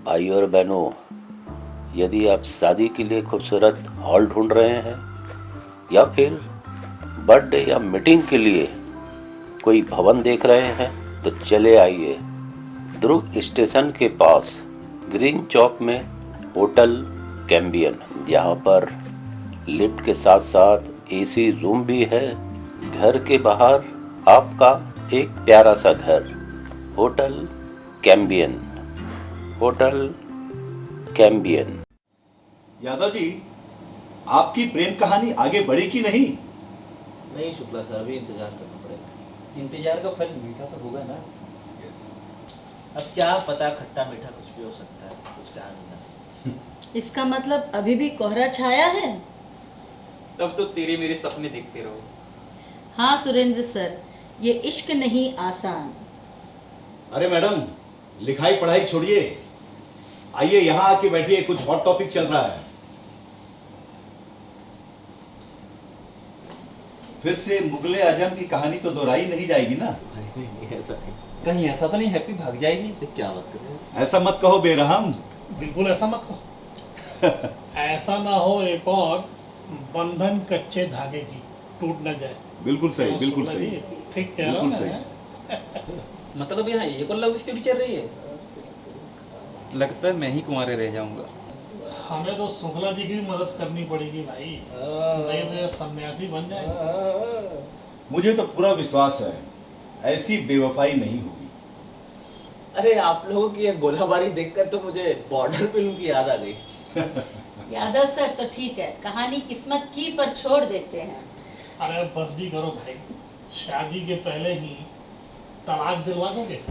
भाई और बहनों, यदि आप शादी के लिए खूबसूरत हॉल ढूंढ रहे हैं या फिर बर्थडे या मीटिंग के लिए कोई भवन देख रहे हैं तो चले आइए ध्रुव स्टेशन के पास ग्रीन चौक में होटल कैम्बियन, जहाँ पर लिफ्ट के साथ साथ एसी रूम भी है। घर के बाहर आपका एक प्यारा सा घर। Hotel Cambian, hotel Cambian. Yadav ji, आपकी प्रेम कहानी आगे बढ़ी कि नहीं? नहीं शुक्ला सर, अभी इंतजार करना पड़ेगा। इंतजार का फल मीठा तो होगा ना। अब क्या पता, खट्टा मीठा कुछ भी हो सकता है, कुछ कहा नहीं जा सकता। इसका मतलब अभी भी कोहरा छाया है। तब तो तेरे मेरे सपने देखते रहो। हाँ सुरेंद्र सर, ये इश्क नहीं आसान। अरे मैडम, लिखाई पढ़ाई छोड़िए, आइए यहाँ आके बैठिए, कुछ हॉट टॉपिक चल रहा है। फिर से मुगले आजम की कहानी तो दोहराई नहीं जाएगी ना? नहीं ऐसा नहीं। कहीं ऐसा तो नहीं हैप्पी भाग जाएगी? तो क्या बात कर रहे हो? ऐसा मत कहो बेरहम। बिल्कुल ऐसा मत कहो। ऐसा ना हो एक और बंधन कच्चे धागे की टूट न जाए। बिल्कुल सही, बिल्कुल सही, ठीक कह रहा हूँ बिल्कुल मैं। मतलब यहाँ ये कोई लव स्टोरी चल रही है? लगता है मैं ही कुंवारे रह जाऊंगा। हमें तो शुक्ला जी की भी मदद करनी पड़ेगी भाई, नहीं तो ये सन्यासी बन जाएगा। मुझे तो पूरा विश्वास है ऐसी बेवफाई नहीं होगी। अरे आप लोगों की ये गोलाबारी देखकर तो मुझे बॉर्डर फिल्म की याद आ गई। यादव सर तो ठीक है, कहानी किस्मत की पर छोड़ देते हैं। अरे बस भी करो भाई, शादी के पहले ही तलाक दिलवा दोगे।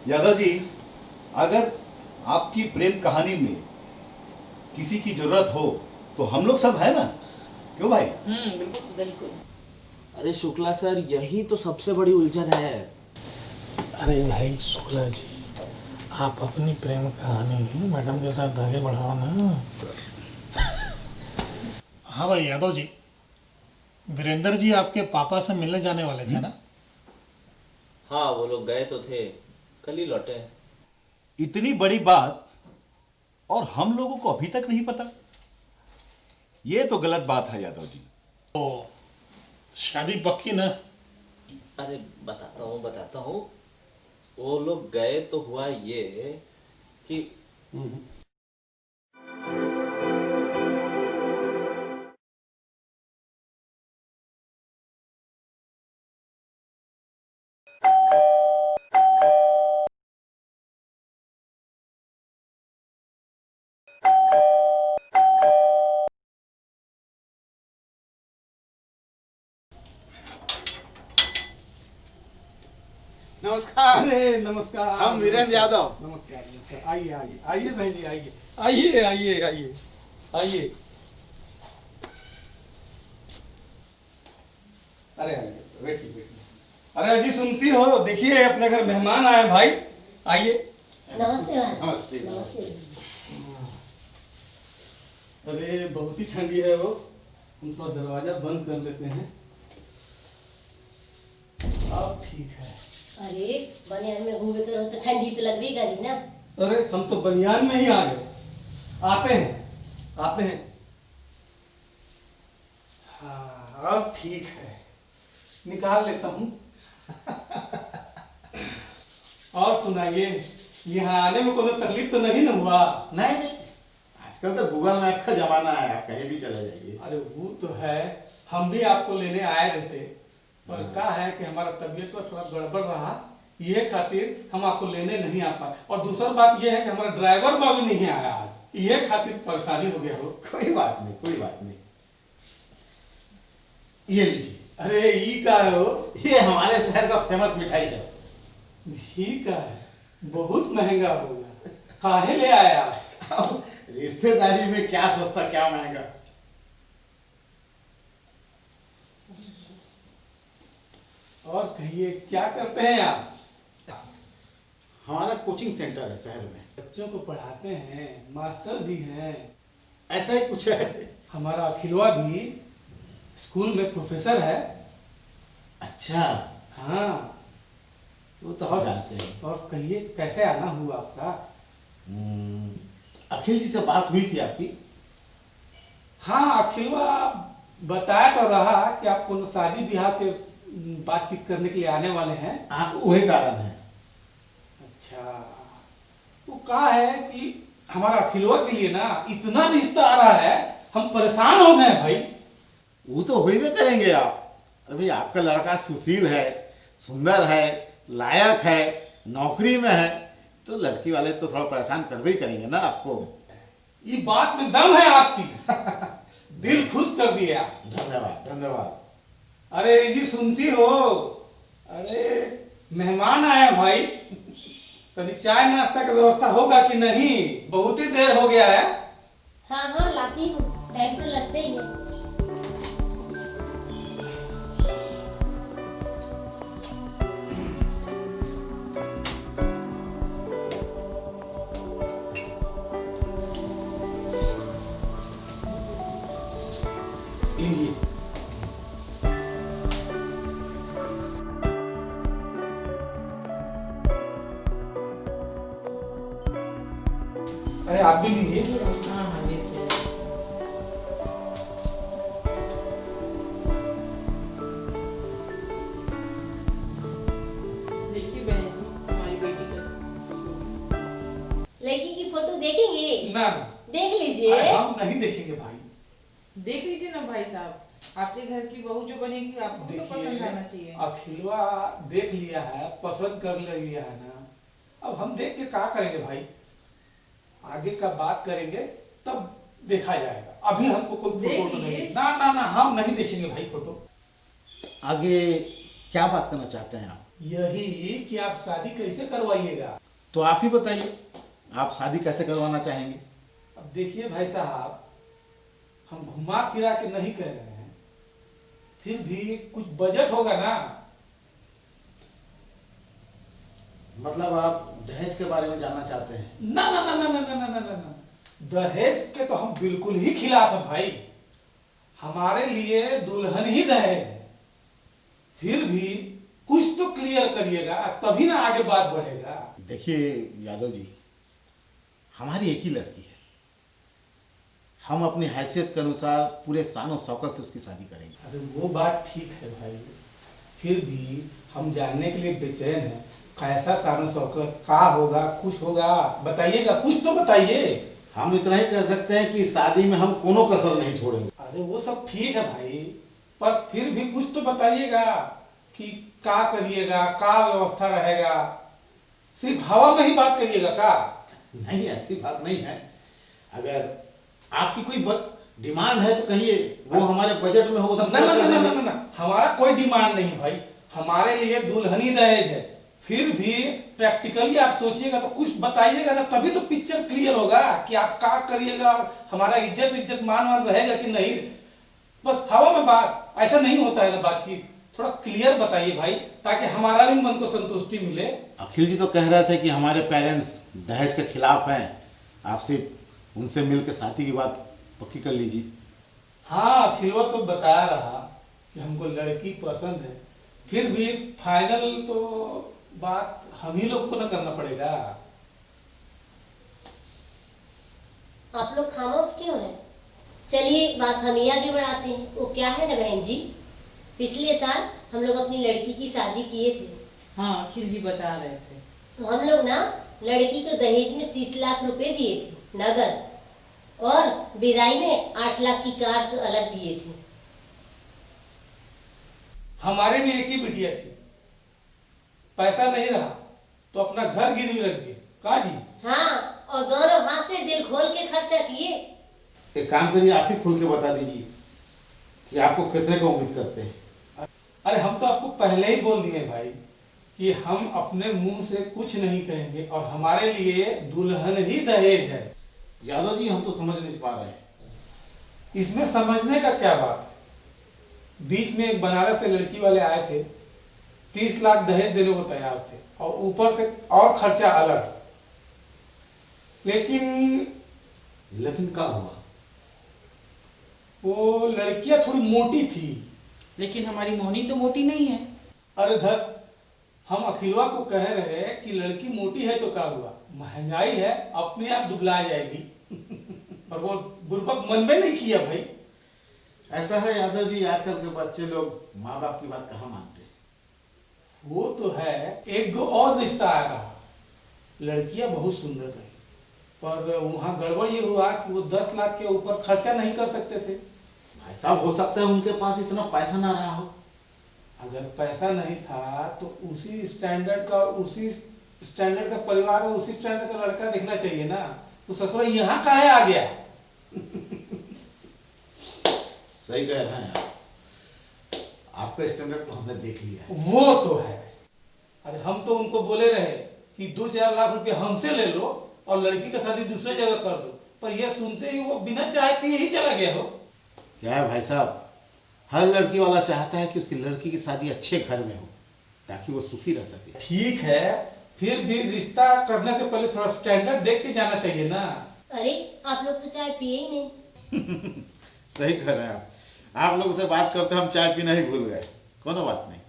यादव जी, अगर आपकी प्रेम कहानी में किसी की जरूरत हो तो हम लोग सब है ना, क्यों भाई? बिल्कुल बिल्कुल। अरे शुक्ला सर, यही तो सबसे बड़ी उलझन है। अरे भाई शुक्ला जी, आप अपनी प्रेम कहानी मैडम के साथ आगे बढ़ाओ ना सर। हाँ भाई यादव जी, वीरेंद्र जी आपके पापा से मिलने जाने वाले थे ना? हाँ वो लोग गए तो थे, कल ही लौटे। इतनी बड़ी बात और हम लोगों को अभी तक नहीं पता, ये तो गलत बात है यादव जी। तो शादी पक्की ना? अरे बताता हूँ। वो लोग गए तो हुआ ये कि नमस्कार। अरे नमस्कार। हम वीरेंद्र यादव। नमस्कार नमस्कार। आइए आइए आइए बहन जी, आइए आइए आइए आइए आइए। अरे आइए, बैठिए बैठिए। अरे अजी सुनती हो, देखिए अपने घर मेहमान आए भाई, आइए। नमस्ते। नमस्ते। अरे बहुत ही ठंडी है वो, हम थोड़ा दरवाजा बंद कर लेते हैं। अब ठीक है। अरे बनियान में घूमे तो ठंडी तो लगवी गई ना। अरे हम तो बनियान में ही आ गए। आते हैं आते हैं। हाँ अब ठीक है, निकाल लेता हूँ। और सुनाइए, यहाँ आने में कोई तकलीफ तो नहीं न हुआ? नहीं नहीं, आजकल तो गूगल मैप का जमाना है, आप कहीं भी चले जाइए। अरे वो तो है, हम भी आपको लेने आए रहते, पर क्या है कि हमारा तबीयत तो थोड़ा गड़बड़ रहा, ये खातिर हम आपको लेने नहीं आ पाए। और दूसरा बात ये है कि हमारा ड्राइवर बाबू नहीं आया आज, ये खातिर परेशानी हो गया हो। कोई बात नहीं, कोई बात नहीं। ये लीजिए। अरे ई का है हो? ये हमारे शहर का फेमस मिठाई है। ही का है, बहुत महंगा होगा, काहे ले आया? अब रिश्तेदारी में क्या सस्ता क्या महंगा। और कहिए क्या करते हैं आप? हमारा कोचिंग सेंटर है शहर में। बच्चों को पढ़ाते हैं, मास्टर जी हैं। ऐसा ही कुछ है। हमारा अखिलवा भी स्कूल में प्रोफेसर है। अच्छा, हाँ। वो तो हम जानते हैं। और कहिए कैसे आना हुआ आपका? अखिल जी से बात हुई थी आपकी? हाँ, अखिलवा बताया तो रहा कि आप कोनो शादी ब्याह के बातचीत करने के लिए आने वाले हैं। हाँ, वही कारण है। अच्छा, वो कहा है कि हमारा अखिलवा के लिए ना इतना रिश्ता आ रहा है, हम परेशान हो गए भाई। वो तो हुई में करेंगे आप। अरे भाई, आपका लड़का सुशील है, सुंदर है, लायक है, नौकरी में है, तो लड़की वाले तो थोड़ा परेशान कर भी करेंगे ना आपको। ये बात में दम है आपकी। दिल खुश कर दिया। धन्यवाद धन्यवाद। अरे जी सुनती हो? अरे मेहमान आए भाई, कभी चाय नाश्ता की व्यवस्था होगा कि नहीं? बहुत ही देर हो गया है। हाँ हाँ लाती हूँ, टाइम तो लगता ही है। लीजिए। अरे आप भी लीजिए। हाँ हाँ लेते हैं। देखिए बहन जी, हमारी बेटी का लड़की की फोटो देखेंगे? ना देख लीजिए। अरे हम नहीं देखेंगे भाई। देख लीजिए ना भाई साहब, आपके घर की बहू जो बनेगी आपको तो पसंद आना चाहिए। अखिलवा देख लिया है, पसंद कर लिया है ना, अब हम देख के क्या करेंगे भाई? आगे का बात करेंगे तब देखा जाएगा। अभी हमको कोई फोटो तो नहीं। ना ना ना, हम नहीं देखेंगे भाई फोटो। आगे क्या बात करना चाहते हैं आप? यही कि आप शादी कैसे करवाइएगा। तो आप ही बताइए, आप शादी कैसे करवाना चाहेंगे? अब देखिए भाई साहब, हम घुमा फिरा के नहीं कह रहे हैं, फिर भी कुछ बजट होगा ना। मतलब आप दहेज के बारे में जानना चाहते हैं? ना ना ना ना ना ना ना ना ना ना, दहेज के तो हम बिल्कुल ही खिलाफ हैं भाई। हमारे लिए दुल्हन ही दहेज है। फिर भी कुछ तो क्लियर करिएगा, तभी ना आगे बात बढ़ेगा। देखिए यादव जी, हमारी एक ही लड़की है। हम अपनी हैसियत के अनुसार पूरे शान शौकत से उसकी शादी करेंगे। अरे वो बात ठीक है भाई, फिर भी हम जानने के लिए बेचैन हैं। कैसा शान शौकत, का होगा, कुछ होगा, बताइएगा, कुछ तो बताइए। हम इतना ही कह सकते हैं कि शादी में हम कोनो कसर नहीं छोड़ेंगे। अरे वो सब ठीक है भाई, पर फिर भी कुछ तो बताइएगा कि का करिएगा, का व्यवस्था रहेगा। सिर्फ हवा में ही बात करिएगा का? नहीं, ऐसी बात नहीं है। अगर आपकी कोई डिमांड है तो कहिए, वो हमारे बजट में होगा। ना ना ना ना ना ना, हमारा कोई डिमांड नहीं भाई। हमारे लिए दुल्हनी दहेज है। फिर भी प्रैक्टिकली आप सोचिएगा तो कुछ बताइएगा ना, तभी तो पिक्चर क्लियर होगा कि आप क्या करिएगा और हमारा इज्जत मान रहेगा कि नहीं। बस हवा में बात, ऐसा नहीं होता है ना बातचीत। थोड़ा क्लियर बताइए भाई, ताकि हमारा भी मन को संतुष्टि मिले। अखिल जी तो कह रहे थे कि हमारे पेरेंट्स दहेज के खिलाफ हैं, आप सिर्फ उनसे मिलकर शादी की बात पक्की कर लीजिए। हाँ, अखिलवा तो बता रहा कि हमको लड़की पसंद है, फिर भी फाइनल तो बात हम ही लोग को ना करना पड़ेगा। आप लोग खामोश क्यों हैं? चलिए बात हम ही आगे बढ़ाते हैं। वो क्या है ना बहन जी, पिछले साल हम लोग अपनी लड़की की शादी किए थे। हाँ, अखिल जी बता रहे थे। तो हम लोग ना लड़की को दहेज में 30 लाख रुपए दिए थे नगद, और विदाई में 8 लाख की कार से अलग दिए थे। हमारे भी एक ही बिटिया थी, पैसा नहीं रहा तो अपना घर गिरवी रख दिए का जी। हाँ, और दोनों हाथ से दिल खोल के खर्चा किए। एक काम करिए, आप ही खुल के बता दीजिए कि आपको कितने का उम्मीद करते हैं। अरे हम तो आपको पहले ही बोल दिए भाई कि हम अपने मुंह से कुछ नहीं कहेंगे, और हमारे लिए दुल्हन ही दहेज है। यादव जी, हम तो समझ नहीं पा रहे हैं। इसमें समझने का क्या बात है? बीच में एक बनारस से लड़की वाले आए थे, 30 लाख दहेज देने को तैयार थे, और ऊपर से और खर्चा अलग। लेकिन क्या हुआ? वो लड़कियां थोड़ी मोटी थी। लेकिन हमारी मोहनी तो मोटी नहीं है। अरे धर, हम अखिलवा को कह रहे हैं कि लड़की मोटी है तो क्या हुआ? महंगाई है अपने आप दुबला जाएगी। पर वो बुर्बक मन में नहीं किया भाई। ऐसा है यादव जी, आजकल के बच्चे लोग माँ बाप की बात कहाँ मानते हैं। वो तो है। एक दो और रिश्ता आ रहा, लड़कियां बहुत सुंदर है, पर वहाँ गड़बड़ ये हुआ कि वो 10 लाख के ऊपर खर्चा नहीं कर सकते थे। भाई साहब, हो सकता है उनके पास इतना पैसा ना रहा हो। अगर पैसा नहीं था तो उसी स्टैंडर्ड का, उसी स्टैंडर्ड का परिवार और उसी स्टैंडर्ड का लड़का देखना चाहिए ना। तो ससुरा यहाँ काहे आ गया? सही कह रहे हैं आप, आपका स्टैंडर्ड तो हमने देख लिया है। वो तो है। अरे हम तो उनको बोले रहे कि 2-4 लाख रुपए हमसे ले लो और लड़की का शादी दूसरी जगह कर दो, पर यह सुनते ही वो बिना चाय पिए ही चला गया हो। क्या है भाई साहब, हर लड़की वाला चाहता है कि उसकी लड़की की शादी अच्छे घर में हो ताकि वो सुखी रह सके। ठीक है, फिर भी रिश्ता करने से पहले थोड़ा स्टैंडर्ड देख के जाना चाहिए ना। अरे आप लोग तो चाय पिए ही नहीं। सही कह रहे हैं आप लोगों से बात करते हम चाय पीना ही भूल गए। कोनो बात नहीं,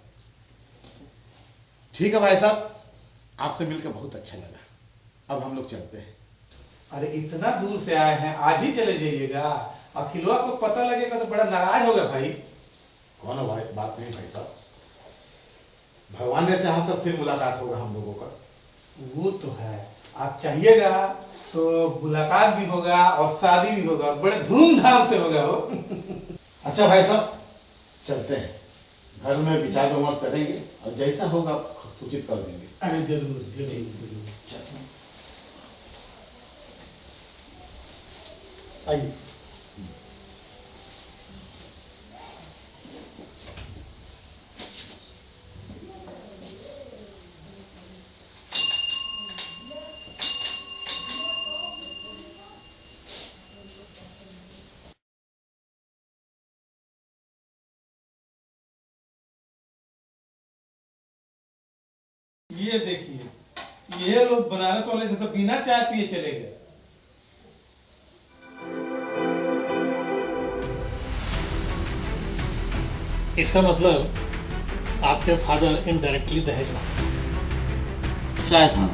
ठीक है भाई साहब, आपसे मिलकर बहुत अच्छा लगा। अब हम लोग चलते हैं। अरे इतना दूर से आए हैं, आज ही चले जाइएगा। अखिलवा को पता लगेगा तो बड़ा नाराज होगा भाई। कोनो भाई बात नहीं भाई साहब, भगवान ने चाहा तो फिर मुलाकात होगा हम लोगों का। वो तो है, आप चाहिएगा तो मुलाकात भी होगा और शादी भी होगा, बड़े धूमधाम से होगा हो। अच्छा भाई साहब, चलते हैं, घर में विचार विमर्श करेंगे और जैसा होगा सूचित कर देंगे। अरे जरूर जरूर। आइए। ये देखिए, ये लोग बनारस वाले से तो बिना चाय पिए चले गए। इसका मतलब आपके फादर इनडायरेक्टली दहेज मांगते। शायद हाँ,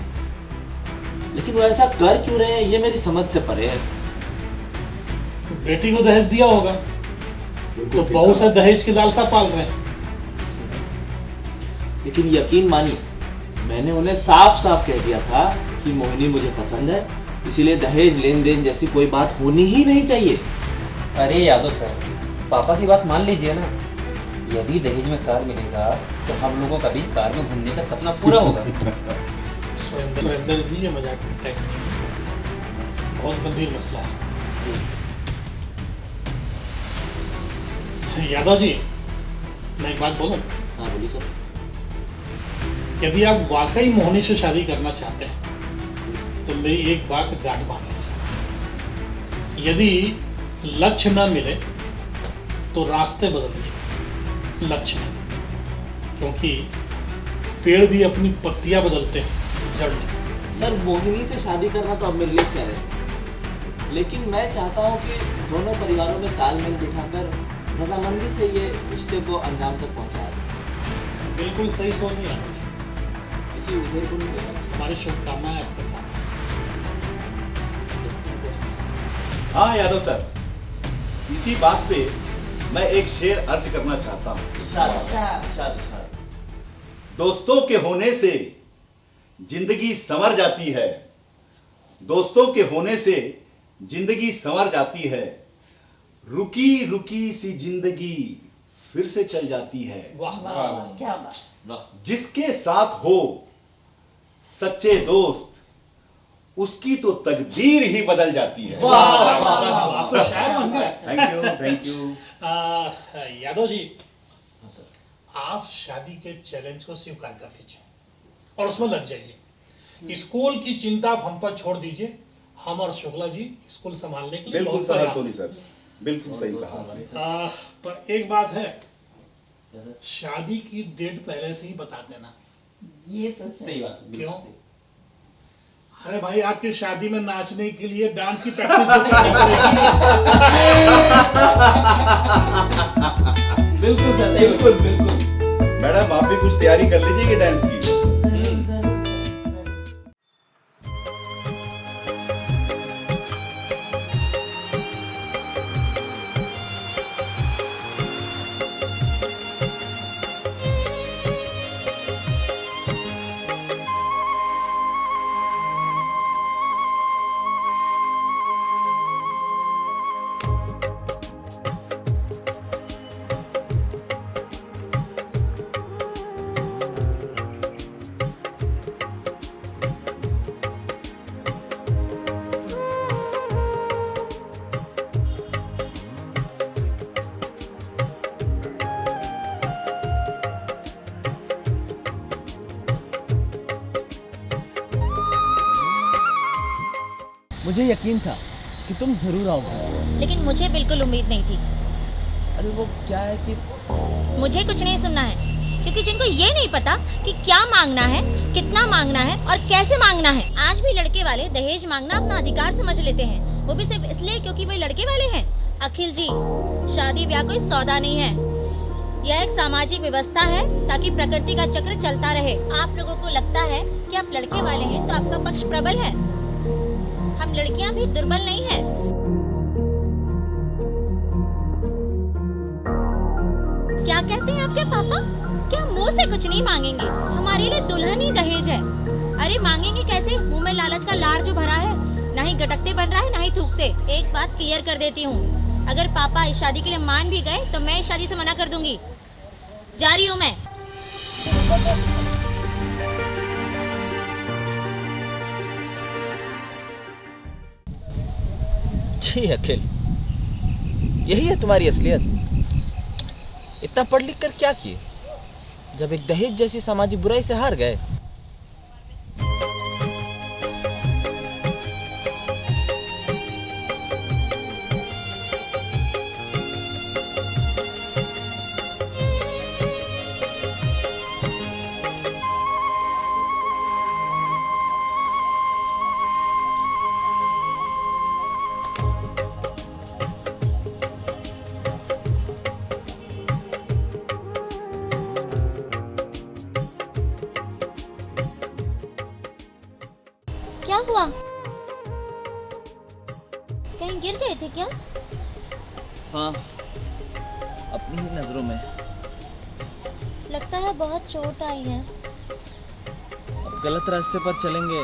लेकिन वो ऐसा कर क्यों रहे हैं ये मेरी समझ से परे है। बेटी को दहेज दिया होगा तो बहुत से दहेज की लालसा पाल रहे हैं। लेकिन यकीन मानिए, मैंने उन्हें साफ साफ कह दिया था कि मोहिनी मुझे पसंद है, इसीलिए दहेज लेन देन जैसी कोई बात होनी ही नहीं चाहिए। अरे यादव सर, पापा की बात मान लीजिए ना। यदि दहेज में कार मिलेगा तो हम लोगों का भी कार में घूमने का सपना पूरा होगा। सुरेंद्र जी, ये मजाक का टाइम नहीं है, बहुत गंभीर मसला है। यादव जी, मैं एक बात बोलूं? हाँ बोलिए सर। यदि आप वाकई मोहिनी से शादी करना चाहते हैं तो मेरी एक बात गांठ बांध लीजिए। यदि लक्ष्य न मिले तो रास्ते बदलिए, लक्ष्य नहीं, क्योंकि पेड़ भी अपनी पत्तियां बदलते हैं, जड़ नहीं। सर, मोहिनी से शादी करना तो अब मेरे लिए चैलेंज, लेकिन मैं चाहता हूँ कि दोनों परिवारों में तालमेल बिठाकर रजामंदी से ये रिश्ते को अंजाम तक पहुँचा दें। बिल्कुल सही सोच है। इसी उदय को हमारी शुभकामनाएं आपके साथ। हाँ यादव सर, इसी बात पे मैं एक शेर अर्ज करना चाहता हूँ। दोस्तों के होने से जिंदगी संवर जाती है, दोस्तों के होने से जिंदगी संवर जाती है, रुकी रुकी सी जिंदगी फिर से चल जाती है। वाह क्या बात। जिसके साथ हो सच्चे दोस्त, उसकी तो तकदीर ही बदल जाती है। आप तो शायर बन गए। Thank you. यादव जी, आप शादी के चैलेंज को स्वीकार कर लीजिए और उसमें लग जाइए। स्कूल की चिंता आप हम पर छोड़ दीजिए, हम और शुक्ला जी स्कूल संभालने के लिए बिल्कुल बहुत सही तैयार सोनी हैं। सर, बिल्कुल सही कहा। पर एक बात है, शादी की डेट पहले से ही बता देना। ये तो सही बात। क्यों? अरे भाई, आपकी शादी में नाचने के लिए डांस की प्रैक्टिस तो करनी पड़ेगी। बिल्कुल सर, बिल्कुल बिल्कुल। मैडम, आप भी कुछ तैयारी कर लीजिए डांस की। जरूर जरूर जरूर। मुझे यकीन था कि तुम जरूर आओगे। लेकिन मुझे बिल्कुल उम्मीद नहीं थी। अरे वो क्या है कि मुझे कुछ नहीं सुनना है, क्योंकि जिनको ये नहीं पता कि क्या मांगना है, कितना मांगना है और कैसे मांगना है। आज भी लड़के वाले दहेज मांगना अपना अधिकार समझ लेते हैं, वो भी सिर्फ इसलिए क्योंकि वे लड़के वाले हैं। अखिल जी, शादी ब्याह कोई सौदा नहीं है, यह एक सामाजिक व्यवस्था है ताकि प्रकृति का चक्र चलता रहे। आप लोगों को लगता है कि आप लड़के वाले हैं तो आपका पक्ष प्रबल है, हम लड़कियां भी दुर्बल नहीं हैं। क्या कहते हैं आपके पापा? क्या मुंह से कुछ नहीं मांगेंगे? हमारे लिए दुल्हन ही दहेज है। अरे मांगेंगे कैसे? मुंह में लालच का लार जो भरा है, ना ही गटकते बन रहा है ना ही थूकते। एक बात क्लियर कर देती हूँ, अगर पापा इस शादी के लिए मान भी गए तो मैं इस शादी से मना कर दूंगी। जा रही हूँ मैं। जी अखिल, यही है तुम्हारी असलियत? इतना पढ़ लिख कर क्या किए जब एक दहेज जैसी सामाजिक बुराई से हार गए? क्या हुआ? कहीं गिर गए थे क्या? हाँ, अपनी ही नजरों में। लगता है बहुत चोट आई है। अब गलत रास्ते पर चलेंगे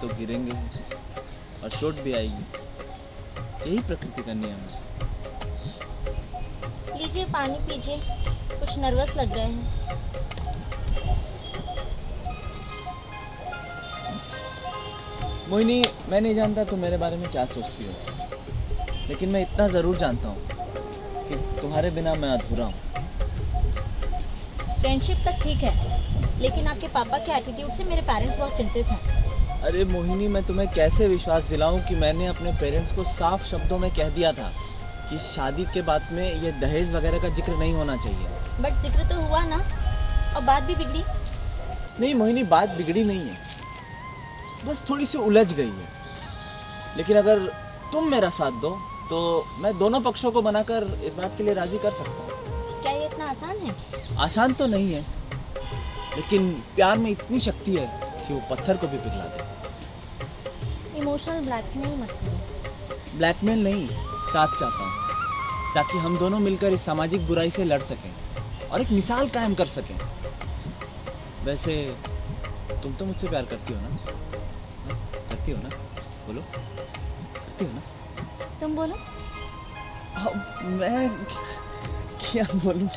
तो गिरेंगे और चोट भी आएगी, यही प्रकृति का नियम है। लीजिए पानी पीजिए, कुछ नर्वस लग रहे हैं। मोहिनी, मैं नहीं जानता तुम मेरे बारे में क्या सोचती हो, लेकिन मैं इतना ज़रूर जानता हूँ कि तुम्हारे बिना मैं अधूरा हूँ। फ्रेंडशिप तक ठीक है, लेकिन आपके पापा के एटीट्यूड से मेरे पेरेंट्स बहुत चिंतित हैं। अरे मोहिनी, मैं तुम्हें कैसे विश्वास दिलाऊं कि मैंने अपने पेरेंट्स को साफ शब्दों में कह दिया था कि शादी के बाद में ये दहेज वगैरह का जिक्र नहीं होना चाहिए। बट जिक्र तो हुआ ना, और बात भी बिगड़ी। नहीं मोहिनी, बात बिगड़ी नहीं है, बस थोड़ी सी उलझ गई है। लेकिन अगर तुम मेरा साथ दो तो मैं दोनों पक्षों को बनाकर इस बात के लिए राजी कर सकता हूँ। क्या ये इतना आसान है? आसान तो नहीं है, लेकिन प्यार में इतनी शक्ति है कि वो पत्थर को भी पिघला दे। इमोशनल ब्लैकमेल मत करो। ब्लैकमेल नहीं, साथ चाहता हूँ ताकि हम दोनों मिलकर इस सामाजिक बुराई से लड़ सकें और एक मिसाल कायम कर सकें। वैसे तुम तो मुझसे प्यार करती हो ना? करती हो ना? बोलो, करती हो ना? तुम बोलो। अब मैं क्या बोलूं?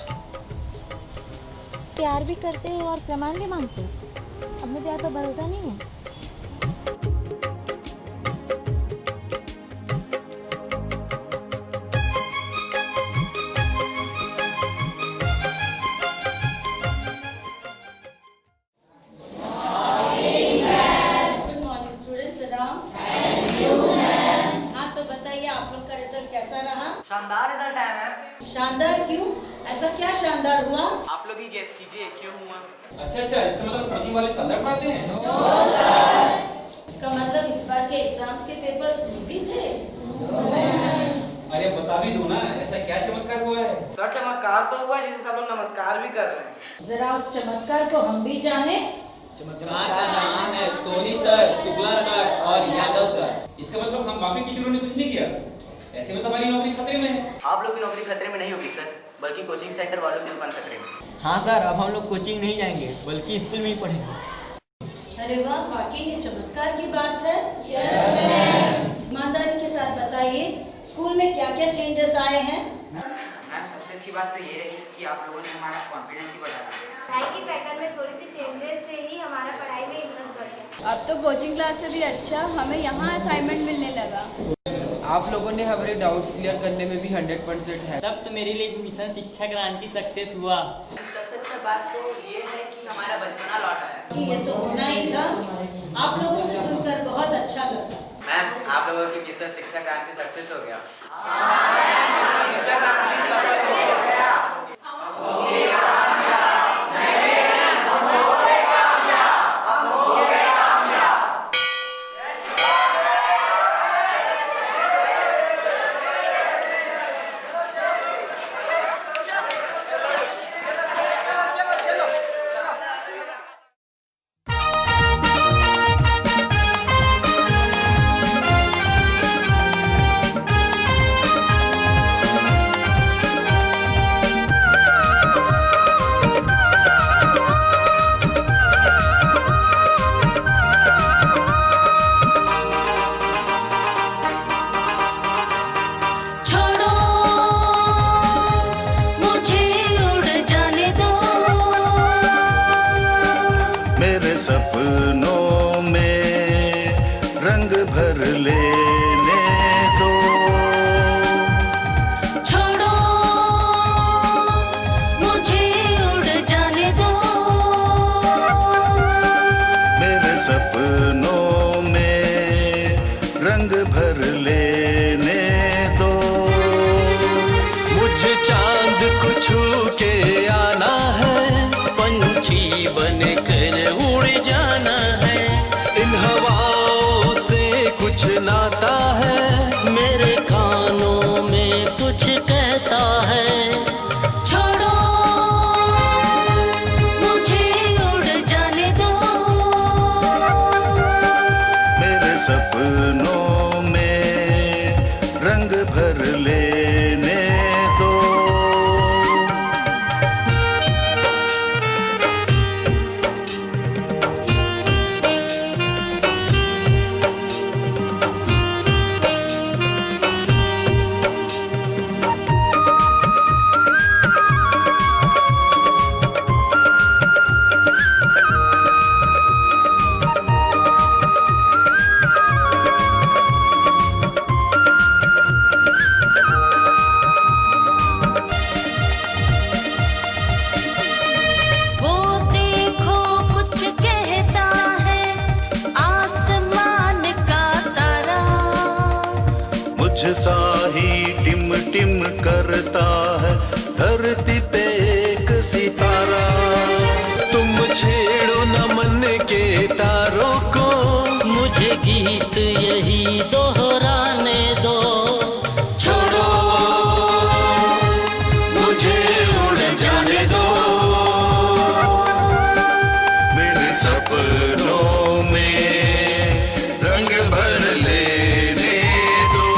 प्यार भी करते हो और प्रमाण भी मांगते हो। अपने प्यार पर भरोसा नहीं है। शानदार रिजल्ट आया मैम। शानदार क्यों? ऐसा क्या शानदार हुआ? आप लोग ही गेस कीजिए क्यों हुआ। अच्छा, इसका मतलब कोचिंग वाले शानदार पढ़ाते हैं? इसका मतलब इस बार के एग्जाम्स के पेपर्स इजी थे। अरे बता भी दो ना, ऐसा क्या चमत्कार हुआ है? सर चमत्कार तो हुआ है जिसे सब लोग नमस्कार भी कर रहे हैं। जरा उस चमत्कार को हम भी जाने। चमत्कार का नाम है सोनी सर, शुक्ला सर और यादव सर। इसका मतलब हम बाकी टीचरों ने कुछ नहीं किया? ऐसे में तो हमारी नौकरी खतरे में है। आप लोग की नौकरी खतरे में नहीं होगी सर, बल्कि कोचिंग सेंटर वालों की दुकान खतरे में। हाँ सर, अब हम लोग कोचिंग नहीं जाएंगे बल्कि स्कूल में ही पढ़ेंगे। अरे वाह, वाकई ये चमत्कार की बात है। ईमानदारी के साथ बताइए, स्कूल में क्या चेंजेस आए हैं? मैम सबसे अच्छी बात तो ये रही कि आप लोगों ने हमारा कॉन्फिडेंस ही बढ़ा दिया। पढ़ाई की पैटर्न में थोड़ी सी चेंजेस से ही हमारा पढ़ाई में इंटरेस्ट बढ़ गया। अब तो कोचिंग क्लास से भी अच्छा हमें यहाँ असाइनमेंट मिलने लगा। आप लोगों ने हमारे डाउट्स क्लियर करने में भी 100% है। तब तो मेरे लिए मिशन शिक्षा क्रांति सक्सेस हुआ। सबसे अच्छा बात तो ये है कि हमारा बचपना लौटा है। ये तो होना ही था। आप लोगों से सुनकर बहुत अच्छा लगा। मैम आप लोगों की मिशन शिक्षा क्रांति सक्सेस हो गया। सपनों में रंग भर लेने दो। छोड़ो मुझे उड़ जाने दो। मेरे सपनों में रंग भर लेने दो। मुझे चांद को छू के आना है, पंछी बनकर उड़ जाना है। इन हवाओं से कुछ नाता है, मेरे कानों में कुछ कहता है। छोड़ो मुझे उड़ जाने दो। मेरे सपनों में रंग भर लेने दो। सा ही टिम टिम करता है धरती पे एक सितारा। तुम छेड़ो न मन के तारों को, मुझे गीत यही दोहराने दो। छोड़ो मुझे उड़ जाने दो। मेरे सपनों में रंग भर लेने दो।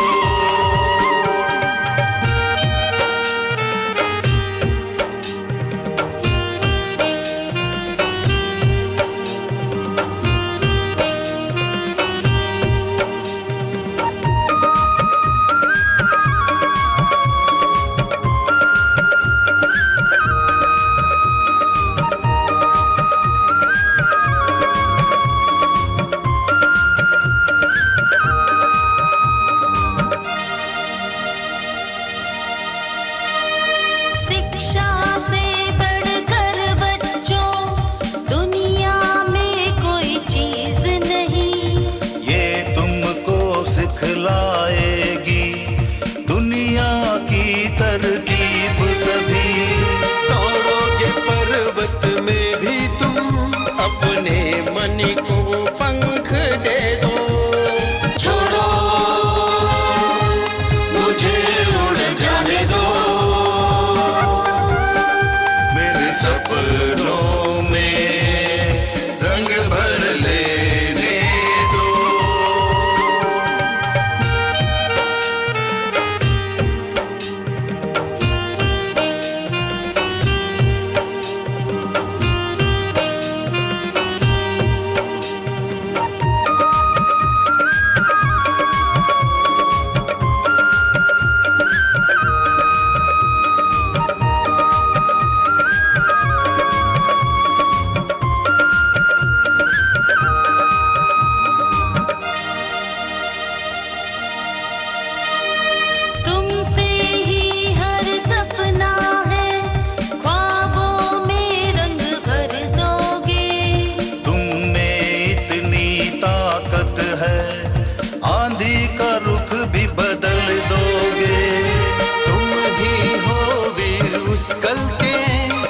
का रुख भी बदल दोगे। तुम ही हो वीर उस कल के,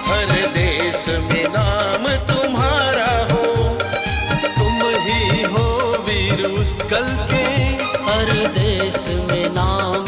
हर देश में नाम तुम्हारा हो। तुम ही हो वीर उस कल के, हर देश में नाम